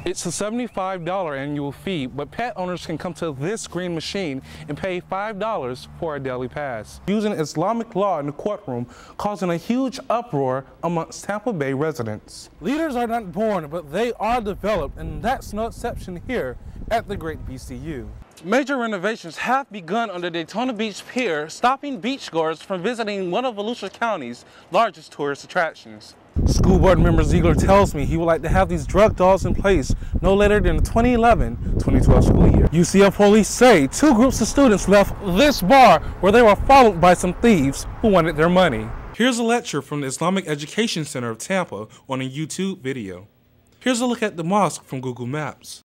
It's a $75 annual fee, but pet owners can come to this green machine and pay $5 for a daily pass, using Islamic law in the courtroom, causing a huge uproar amongst Tampa Bay residents. Leaders are not born, but they are developed, and that's no exception here at the Great BCU. Major renovations have begun on the Daytona Beach Pier, stopping beachgoers from visiting one of Volusia County's largest tourist attractions. School board member Ziegler tells me he would like to have these drug dogs in place no later than the 2011-2012 school year. UCF police say 2 groups of students left this bar where they were followed by some thieves who wanted their money. Here's a lecture from the Islamic Education Center of Tampa on a YouTube video. Here's a look at the mosque from Google Maps.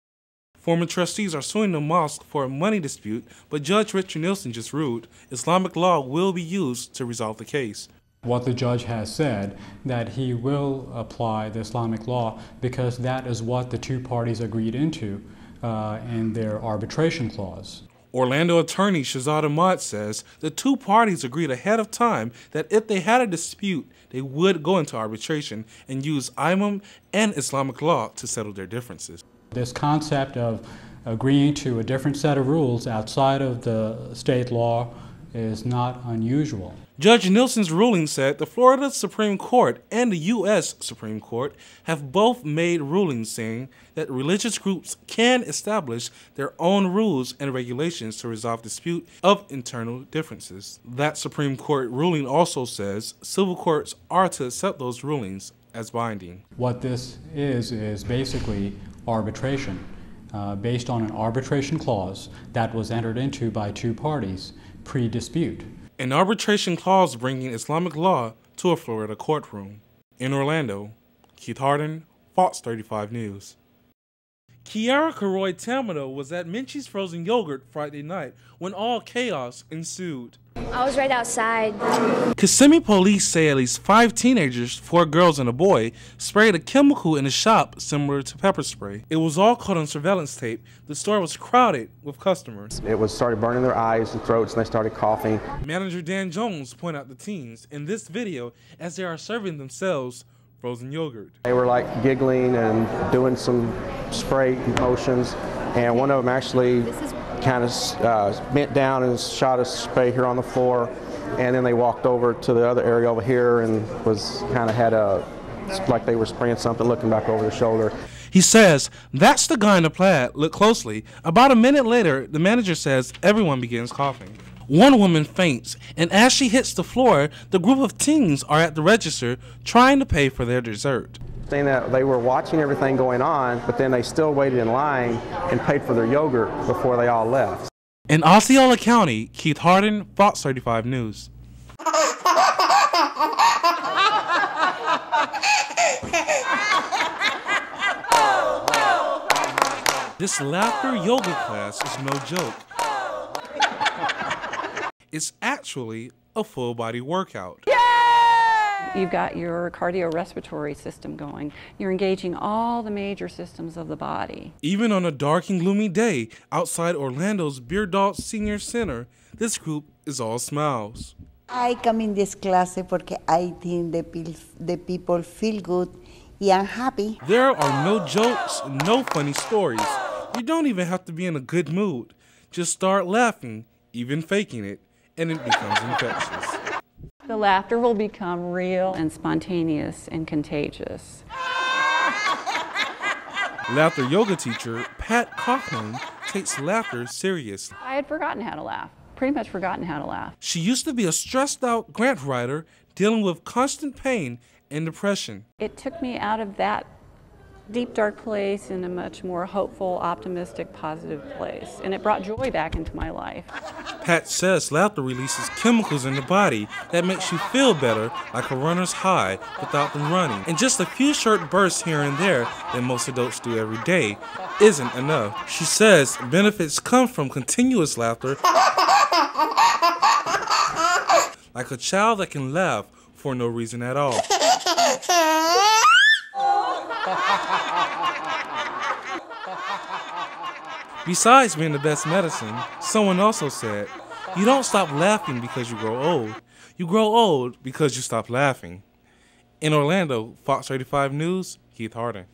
Former trustees are suing the mosque for a money dispute, but Judge Richard Nielsen just ruled Islamic law will be used to resolve the case. What the judge has said, that he will apply the Islamic law because that is what the 2 parties agreed into in their arbitration clause. Orlando attorney Shahzad Ahmad says the 2 parties agreed ahead of time that if they had a dispute, they would go into arbitration and use IMAM and Islamic law to settle their differences. This concept of agreeing to a different set of rules outside of the state law is not unusual. Judge Nielsen's ruling said the Florida Supreme Court and the U.S. Supreme Court have both made rulings saying that religious groups can establish their own rules and regulations to resolve dispute of internal differences. That Supreme Court ruling also says civil courts are to accept those rulings as binding. What this is basically arbitration, based on an arbitration clause that was entered into by 2 parties pre-dispute. An arbitration clause bringing Islamic law to a Florida courtroom. In Orlando, Keith Harden, Fox 35 News. Kiara Karoy Tamino was at Minchie's Frozen Yogurt Friday night when all chaos ensued. I was right outside. Kissimmee police say at least 5 teenagers, 4 girls and a boy, sprayed a chemical in the shop similar to pepper spray. It was all caught on surveillance tape. The store was crowded with customers. It started burning their eyes and throats, and they started coughing. Manager Dan Jones pointed out the teens in this video as they are serving themselves frozen yogurt. They were like giggling and doing some spray motions, and one of them actually kind of bent down and shot a spray here on the floor, and then they walked over to the other area over here and like they were spraying something, looking back over their shoulder. He says, "That's the guy in the plaid. Look closely." About a minute later, the manager says everyone begins coughing. One woman faints, and as she hits the floor, the group of teens are at the register trying to pay for their dessert. Saying that they were watching everything going on, but then they still waited in line and paid for their yogurt before they all left. In Osceola County, Keith Harden, Fox 35 News. This laughter yoga class is no joke. It's actually a full body workout. You've got your cardiorespiratory system going. You're engaging all the major systems of the body. Even on a dark and gloomy day outside Orlando's Beardall Senior Center, this group is all smiles. I come in this class porque I think the people feel good and I'm happy. There are no jokes, no funny stories. You don't even have to be in a good mood. Just start laughing, even faking it, and it becomes infectious. The laughter will become real and spontaneous and contagious. Laughter yoga teacher Pat Kaufman takes laughter serious. I had forgotten how to laugh, pretty much forgotten how to laugh. She used to be a stressed out grant writer dealing with constant pain and depression. It took me out of that deep, dark place in a much more hopeful, optimistic, positive place. And it brought joy back into my life. Pat says laughter releases chemicals in the body that makes you feel better, like a runner's high without them running. And just a few short bursts here and there that most adults do every day isn't enough. She says benefits come from continuous laughter, like a child that can laugh for no reason at all. Besides being the best medicine, someone also said, you don't stop laughing because you grow old. You grow old because you stop laughing. In Orlando, Fox 35 News, Keith Harden.